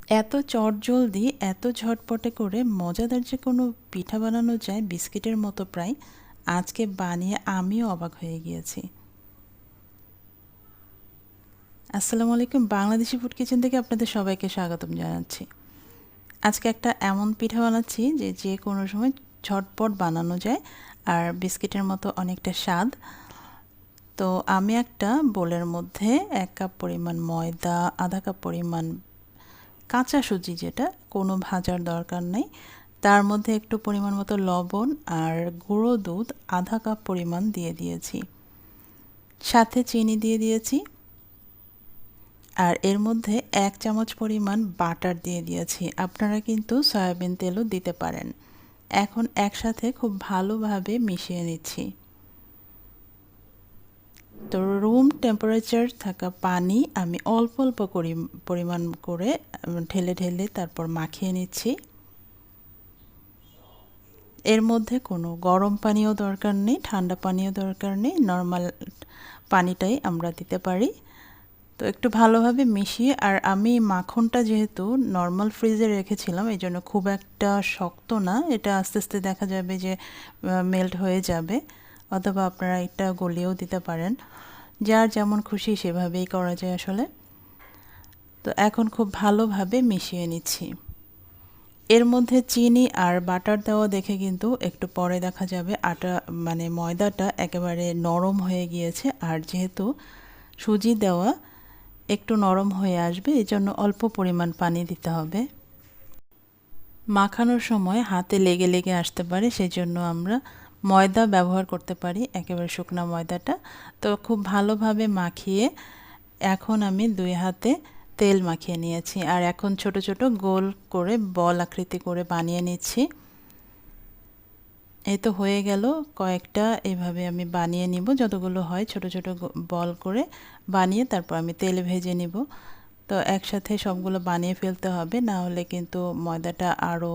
এত চটজলদি এত ঝটপটে করে মজাদার যে কোনো পিঠা বানানো যায় বিস্কিটের মতো প্রায়, আজকে বানিয়ে আমিও অবাক হয়ে গিয়েছি। আসসালামু আলাইকুম, বাংলাদেশি ফুড কিচেন থেকে আপনাদের সবাইকে স্বাগতম জানাচ্ছি। আজকে একটা এমন পিঠা বানাচ্ছি যে যে কোনো সময় ঝটপট বানানো যায় আর বিস্কিটের মতো অনেকটা স্বাদ। তো আমি একটা বোলের মধ্যে 1 কাপ পরিমাণ ময়দা, আধা কাপ পরিমাণ কাঁচা সুজি, যেটা কোনো ভাজার দরকার নেই, তার মধ্যে একটু পরিমাণ মতো লবণ আর গুঁড়ো দুধ আধা কাপ পরিমাণ দিয়ে দিয়েছি, সাথে চিনি দিয়ে দিয়েছি, আর এর মধ্যে 1 চামচ পরিমাণ বাটার দিয়ে দিয়েছি। আপনারা কিন্তু সয়াবিন তেলও দিতে পারেন। এখন একসাথে খুব ভালোভাবে মিশিয়ে নিচ্ছি। তো রুম টেম্পারেচার থাকা পানি আমি অল্প অল্প পরিমাণ করে ঢেলে ঢেলে তারপর মাখিয়ে নিচ্ছি। এর মধ্যে কোনো গরম পানিও দরকার নেই, ঠান্ডা পানিও দরকার নেই, নর্মাল পানিটাই আমরা দিতে পারি। তো একটু ভালোভাবে মিশিয়ে, আর আমি মাখনটা যেহেতু নর্মাল ফ্রিজে রেখেছিলাম এই জন্য খুব একটা শক্ত না, এটা আস্তে আস্তে দেখা যাবে যে মেল্ট হয়ে যাবে, অথবা আপনারা এটা গলিয়েও দিতে পারেন, যার যেমন খুশি সেভাবেই করা যায় আসলে। তো এখন খুব ভালোভাবে মিশিয়ে নিচ্ছি। এর মধ্যে চিনি আর বাটার দেওয়া দেখে কিন্তু একটু পরে দেখা যাবে আটা মানে ময়দাটা একেবারে নরম হয়ে গিয়েছে, আর যেহেতু সুজি দেওয়া একটু নরম হয়ে আসবে, এই জন্য অল্প পরিমাণ পানি দিতে হবে। মাখানোর সময় হাতে লেগে লেগে আসতে পারে, সেই জন্য আমরা ময়দা ব্যবহার করতে পারি, একেবারে শুকনা ময়দাটা। তো খুব ভালোভাবে মাখিয়ে এখন আমি 2 হাতে তেল মাখিয়ে নিয়েছি, আর এখন ছোট ছোট গোল করে বল আকৃতি করে বানিয়ে নিচ্ছি। এই তো হয়ে গেল কয়েকটা, এভাবে আমি বানিয়ে নিব, যতগুলো হয় ছোট ছোট বল করে বানিয়ে তারপর আমি তেলে ভেজে নিব। তো একসাথে সবগুলো বানিয়ে ফেলতে হবে, না হলে কিন্তু ময়দাটা আরও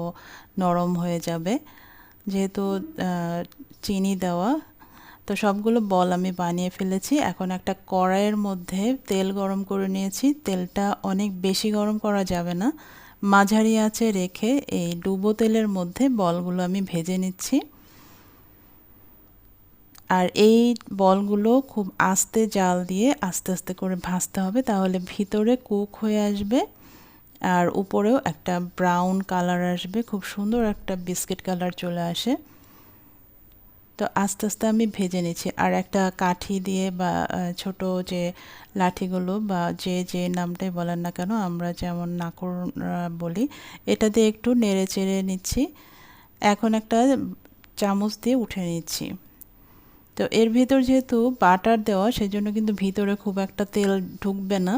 নরম হয়ে যাবে, যেহেতু চিনি দেওয়া। তো সবগুলো বল আমি বানিয়ে ফেলেছি। এখন একটা কড়াইয়ের মধ্যে তেল গরম করে নিয়েছি। তেলটা অনেক বেশি গরম করা যাবে না, মাঝারি আঁচে রেখে এই ডুবো তেলের মধ্যে বলগুলো আমি ভেজে নিচ্ছি। আর এই বলগুলো খুব আস্তে জাল দিয়ে আস্তে আস্তে করে ভাজতে হবে, তাহলে ভিতরে কুক হয়ে আসবে আর উপরেও একটা ব্রাউন কালার আসবে, খুব সুন্দর একটা বিস্কিট কালার চলে আসে। তো আস্তে আস্তে আমি ভেজে নিচ্ছি, আর একটা কাঠি দিয়ে বা ছোট যে লাঠিগুলো বা যে যে নামটাই বলেন না কেন, আমরা যেমন নাকর বলি, এটা দিয়ে একটু নেড়ে চেড়ে নিচ্ছি। এখন একটা চামচ দিয়ে উঠে নিচ্ছি। তো এর ভিতর যেহেতু বাটার দেওয়া, সেজন্য কিন্তু ভিতরে খুব একটা তেল ঢুকবে না।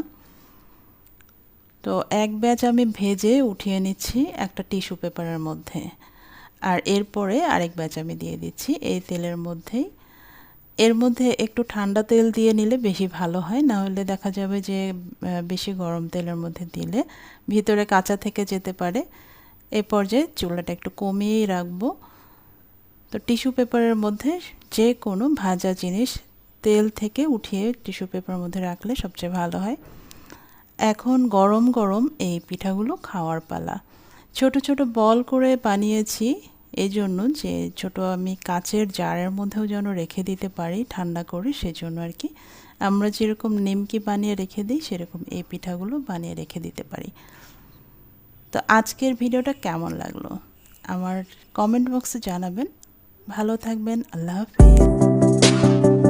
তো এক ব্যাচ আমি ভেজে উঠিয়ে নিচ্ছি একটা টিস্যু পেপারের মধ্যে, আর এরপরে আরেক ব্যাচ আমি দিয়ে দিচ্ছি এই তেলের মধ্যেই। এর মধ্যে একটু ঠান্ডা তেল দিয়ে নিলে বেশি ভালো হয়, না হলে দেখা যাবে যে বেশি গরম তেলের মধ্যে দিলে ভিতরে কাঁচা থেকে যেতে পারে। এই পর্যায়ে চুলাটা একটু কমিয়েই রাখবো। তো টিস্যু পেপারের মধ্যে যে কোনো ভাজা জিনিস তেল থেকে উঠিয়ে টিস্যু পেপারের মধ্যে রাখলে সবচেয়ে ভালো হয়। এখন গরম গরম এই পিঠাগুলো খাওয়ার পালা। ছোট ছোট বল করে বানিয়েছি এই জন্য যে ছোট আমি কাচের জারের মধ্যেও যেন রেখে দিতে পারি ঠান্ডা করে, সেজন্য আর কি। আমরা যেরকম নিমকি বানিয়ে রেখে দিই সেরকম এই পিঠাগুলো বানিয়ে রেখে দিতে পারি। তো আজকের ভিডিওটা কেমন লাগলো আমার কমেন্ট বক্সে জানাবেন। ভালো থাকবেন, আল্লাহ হাফেজ।